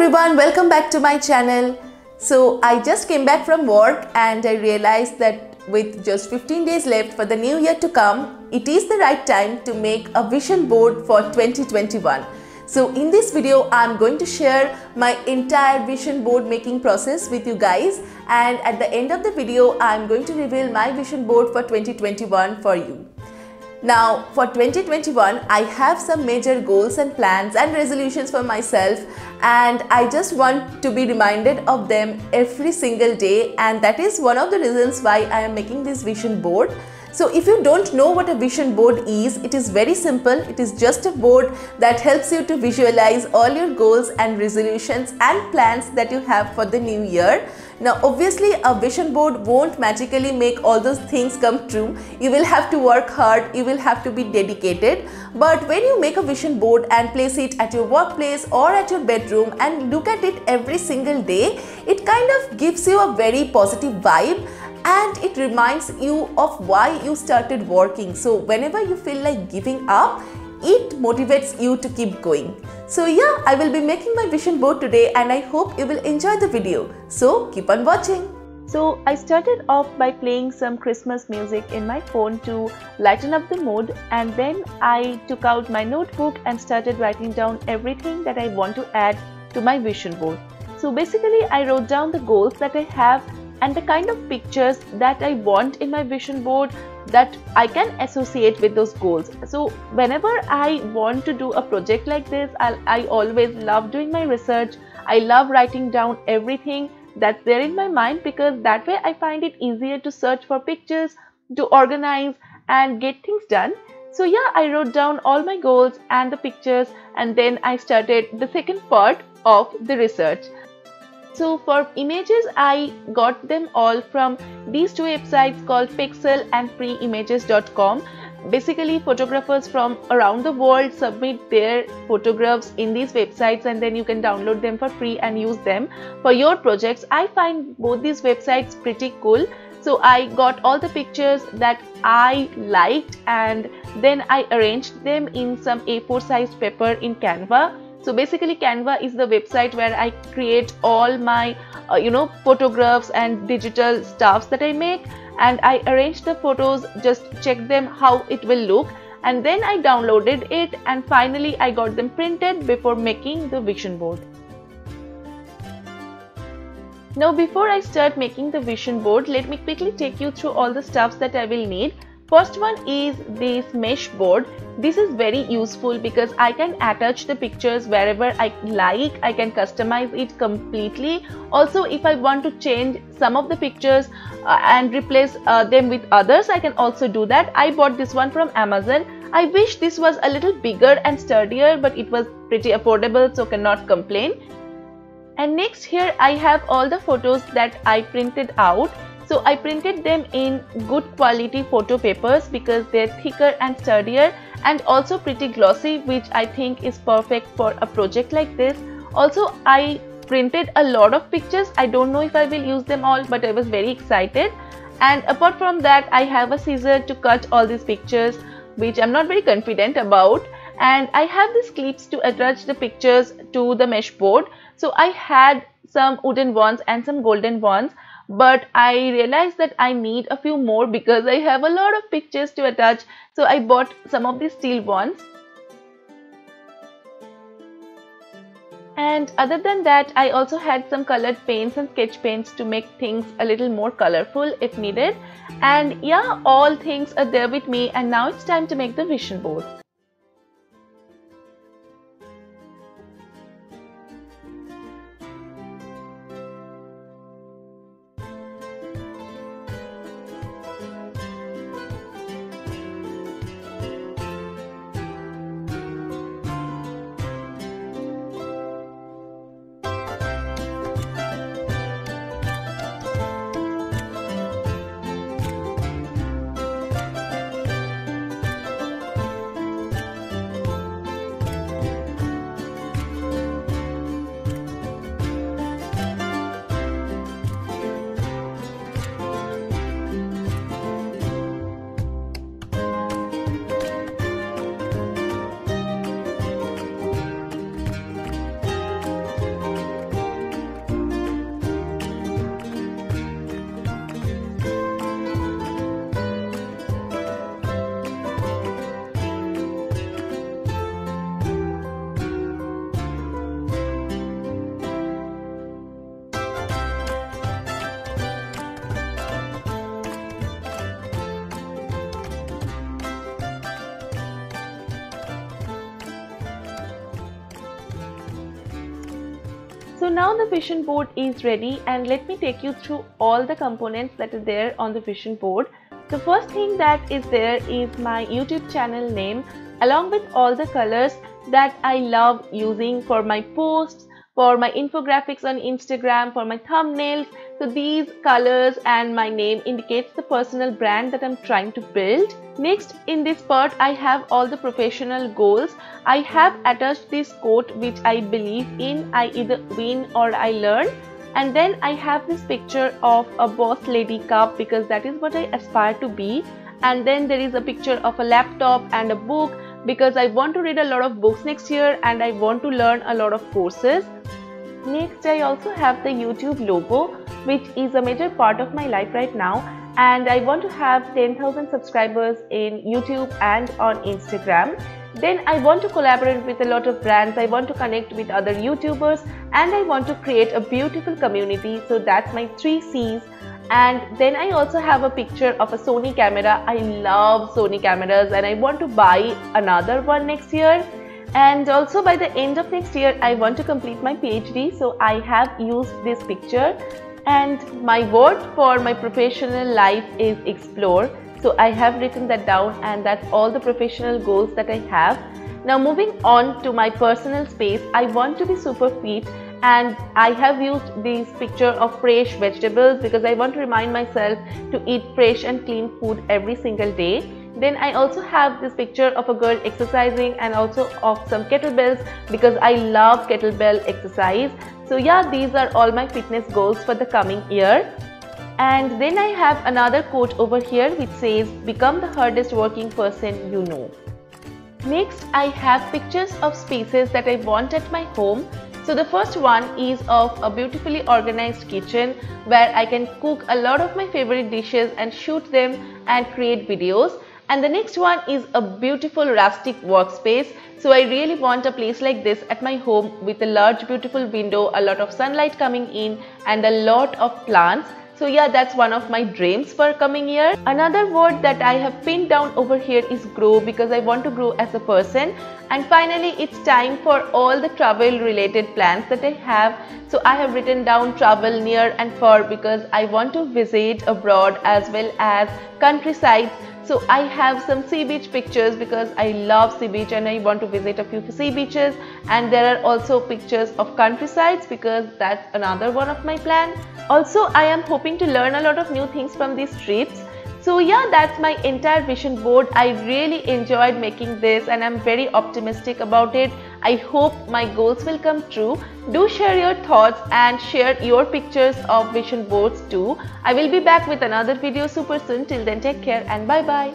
everyone, welcome back to my channel. So I just came back from work and I realized that with just 15 days left for the new year to come, it is the right time to make a vision board for 2021. So in this video, I'm going to share my entire vision board making process with you guys, and at the end of the video, I'm going to reveal my vision board for 2021 for you. Now for 2021, I have some major goals and plans and resolutions for myself, and I just want to be reminded of them every single day, and that is one of the reasons why I am making this vision board. So if you don't know what a vision board is, it is very simple. It is just a board that helps you to visualize all your goals and resolutions and plans that you have for the new year. Now obviously a vision board won't magically make all those things come true. You will have to work hard, you will have to be dedicated. But when you make a vision board and place it at your workplace or at your bedroom and look at it every single day, it kind of gives you a very positive vibe. And it reminds you of why you started working. So whenever you feel like giving up, it motivates you to keep going. So yeah, I will be making my vision board today and I hope you will enjoy the video. So keep on watching. So I started off by playing some Christmas music in my phone to lighten up the mood, and then I took out my notebook and started writing down everything that I want to add to my vision board. So basically I wrote down the goals that I have and the kind of pictures that I want in my vision board that I can associate with those goals. So whenever I want to do a project like this, I always love doing my research. I love writing down everything that's there in my mind, because that way I find it easier to search for pictures, to organize and get things done. So yeah, I wrote down all my goals and the pictures, and then I started the second part of the research. So for images, I got them all from these two websites called Pexels and freeimages.com. Basically, photographers from around the world submit their photographs in these websites, and then you can download them for free and use them for your projects. I find both these websites pretty cool. So I got all the pictures that I liked, and then I arranged them in some A4 sized paper in Canva. So basically Canva is the website where I create all my photographs and digital stuffs that I make, and I arrange the photos, just check them how it will look, and then I downloaded it, and finally I got them printed before making the vision board. Now before I start making the vision board, let me quickly take you through all the stuffs that I will need. First one is this mesh board. This is very useful because I can attach the pictures wherever I like. I can customize it completely. Also, if I want to change some of the pictures and replace them with others, I can also do that. I bought this one from Amazon. I wish this was a little bigger and sturdier, but it was pretty affordable, so cannot complain. And next here I have all the photos that I printed out. So I printed them in good quality photo papers because they're thicker and sturdier and also pretty glossy, which I think is perfect for a project like this. Also, I printed a lot of pictures. I don't know if I will use them all, but I was very excited. And apart from that, I have a scissor to cut all these pictures, which I'm not very confident about. And I have these clips to attach the pictures to the mesh board. So I had some wooden ones and some golden ones, but I realized that I need a few more because I have a lot of pictures to attach. So I bought some of these steel ones. And other than that, I also had some colored paints and sketch paints to make things a little more colorful if needed. And yeah, all things are there with me, and now it's time to make the vision board. So now the vision board is ready, and let me take you through all the components that are there on the vision board. The first thing that is there is my YouTube channel name, along with all the colors that I love using for my posts, for my infographics on Instagram, for my thumbnails. So these colors and my name indicates the personal brand that I'm trying to build. Next, in this part, I have all the professional goals. I have attached this quote which I believe in: I either win or I learn. And then I have this picture of a boss lady cup because that is what I aspire to be. And then there is a picture of a laptop and a book because I want to read a lot of books next year and I want to learn a lot of courses. Next, I also have the YouTube logo, which is a major part of my life right now, and I want to have 10,000 subscribers in YouTube and on Instagram. Then I want to collaborate with a lot of brands, I want to connect with other YouTubers, and I want to create a beautiful community. So that's my 3 C's. And then I also have a picture of a Sony camera. I love Sony cameras and I want to buy another one next year. And also by the end of next year, I want to complete my PhD. So I have used this picture, and my word for my professional life is explore. So I have written that down, and that's all the professional goals that I have. Now moving on to my personal space, I want to be super fit, and I have used this picture of fresh vegetables because I want to remind myself to eat fresh and clean food every single day. Then I also have this picture of a girl exercising and also of some kettlebells because I love kettlebell exercise. So yeah, these are all my fitness goals for the coming year. And then I have another quote over here which says, become the hardest working person you know. Next, I have pictures of spaces that I want at my home. So the first one is of a beautifully organized kitchen where I can cook a lot of my favorite dishes and shoot them and create videos. And the next one is a beautiful rustic workspace. So I really want a place like this at my home with a large beautiful window, a lot of sunlight coming in and a lot of plants. So yeah, that's one of my dreams for coming year. Another word that I have pinned down over here is grow because I want to grow as a person. And finally, it's time for all the travel related plans that I have. So I have written down travel near and far because I want to visit abroad as well as countryside. So I have some sea beach pictures because I love sea beach and I want to visit a few sea beaches, and there are also pictures of countrysides because that's another one of my plan. Also, I am hoping to learn a lot of new things from these trips. So yeah, that's my entire vision board. I really enjoyed making this and I'm very optimistic about it. I hope my goals will come true. Do share your thoughts and share your pictures of vision boards too. I will be back with another video super soon. Till then, take care and bye bye.